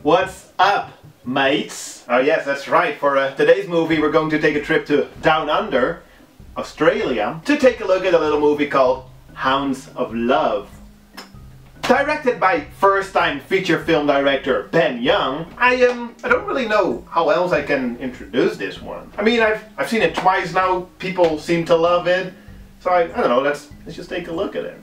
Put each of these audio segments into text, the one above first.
What's up, mates? Oh yes, that's right. For today's movie we're going to take a trip to Down Under, Australia, to take a look at a little movie called Hounds of Love. Directed by first-time feature film director Ben Young, I don't really know how else I can introduce this one. I mean, I've seen it twice now, people seem to love it, so I don't know, let's just take a look at it.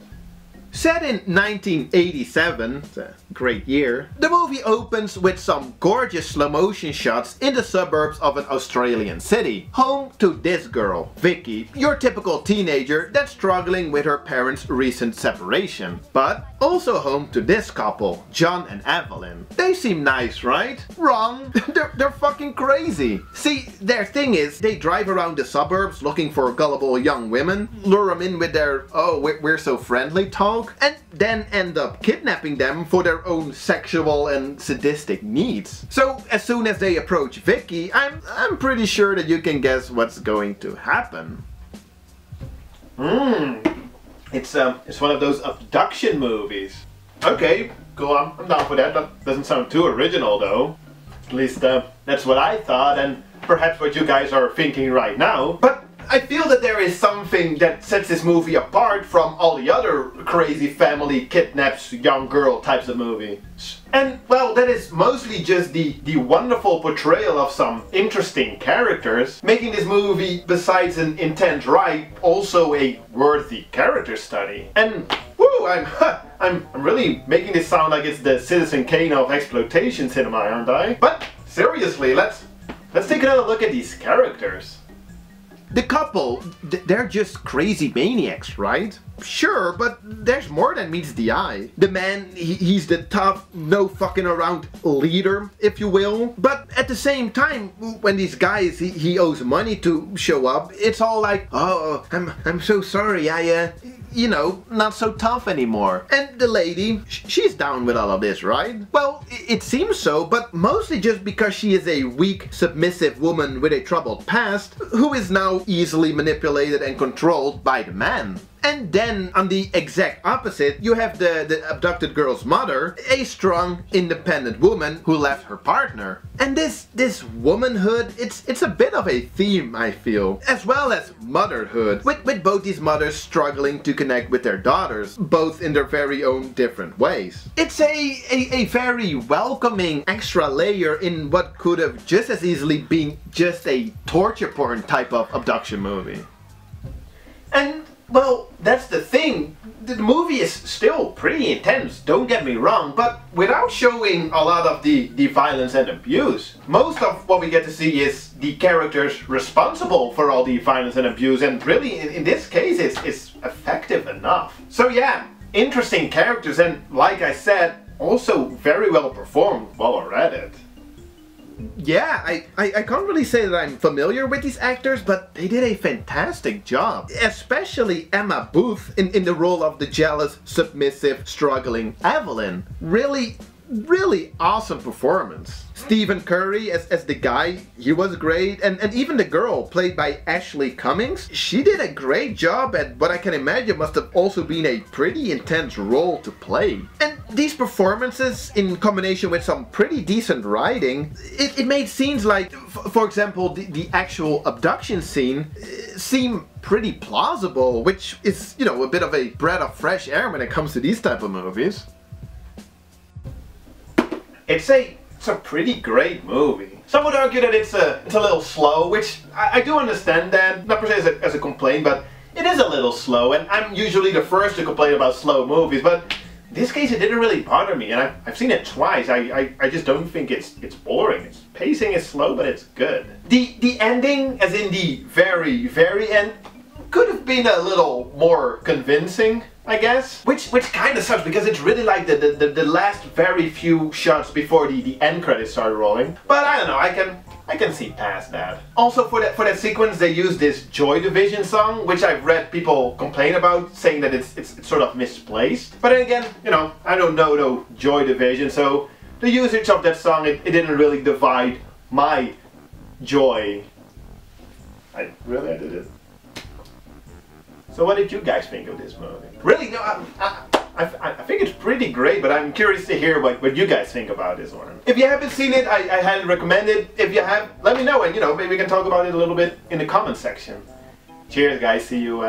Set in 1987, it's a great year, the movie opens with some gorgeous slow motion shots in the suburbs of an Australian city. Home to this girl, Vicky, your typical teenager that's struggling with her parents' recent separation. But also home to this couple, John and Evelyn. They seem nice, right? Wrong. They're fucking crazy. See, their thing is, they drive around the suburbs looking for gullible young women, lure them in with their, oh, we're so friendly talk, and then end up kidnapping them for their own sexual and sadistic needs. So as soon as they approach Vicky, I'm pretty sure that you can guess what's going to happen. It's one of those abduction movies. Okay, cool, I'm down for that. That doesn't sound too original though. At least that's what I thought, and perhaps what you guys are thinking right now. But I feel that there is something that sets this movie apart from all the other crazy family kidnaps young girl types of movies. And well, that is mostly just the wonderful portrayal of some interesting characters, making this movie, besides an intense ride, also a worthy character study. And woo, I'm really making this sound like it's the Citizen Kane of exploitation cinema, aren't I? But seriously, let's take another look at these characters. The couple, they're just crazy maniacs, right? Sure, but there's more than meets the eye. The man, he's the tough, no fucking around leader, if you will. But at the same time, when these guys he owes money to show up, it's all like, oh, I'm so sorry, you know, not so tough anymore. And the lady, she's down with all of this, right? Well, it seems so, but mostly just because she is a weak, submissive woman with a troubled past, who is now easily manipulated and controlled by the man. And then, on the exact opposite, you have the abducted girl's mother, a strong, independent woman who left her partner. And this womanhood, it's a bit of a theme, I feel, as well as motherhood, with both these mothers struggling to connect with their daughters, both in their very own different ways. It's a very welcoming extra layer in what could have just as easily been just a torture porn type of abduction movie. And well, that's the thing. The movie is still pretty intense, don't get me wrong, but without showing a lot of the violence and abuse. Most of what we get to see is the characters responsible for all the violence and abuse, and really, in this case, it's effective enough. So yeah, interesting characters, and like I said, also very well performed while we're at it. Yeah, I can't really say that I'm familiar with these actors, but they did a fantastic job. Especially Emma Booth in the role of the jealous, submissive, struggling Evelyn. Really awesome performance. Stephen Curry as the guy, he was great, and even the girl played by Ashley Cummings, she did a great job at what I can imagine must have also been a pretty intense role to play. And these performances, in combination with some pretty decent writing, it made scenes like, for example, the actual abduction scene seem pretty plausible, which is, you know, a bit of a breath of fresh air when it comes to these type of movies. It's a pretty great movie. Some would argue that it's a little slow, which I do understand that, not per se as a complaint, but it is a little slow, and I'm usually the first to complain about slow movies, but in this case it didn't really bother me, and I've seen it twice. I just don't think it's boring. Its pacing is slow, but it's good. The ending, as in the very end, could have been a little more convincing, I guess. Which kind of sucks, because it's really like the last very few shots before the end credits started rolling. But I don't know, I can see past that. Also for that sequence they used this Joy Division song, which I've read people complain about, saying that it's sort of misplaced. But then again, you know, I don't know no Joy Division, so the usage of that song, it didn't really divide my joy. I did it. So what did you guys think of this movie? Really, no, I think it's pretty great, but I'm curious to hear what you guys think about this one. If you haven't seen it, I highly recommend it. If you have, let me know, and maybe we can talk about it a little bit in the comment section. Cheers guys, see you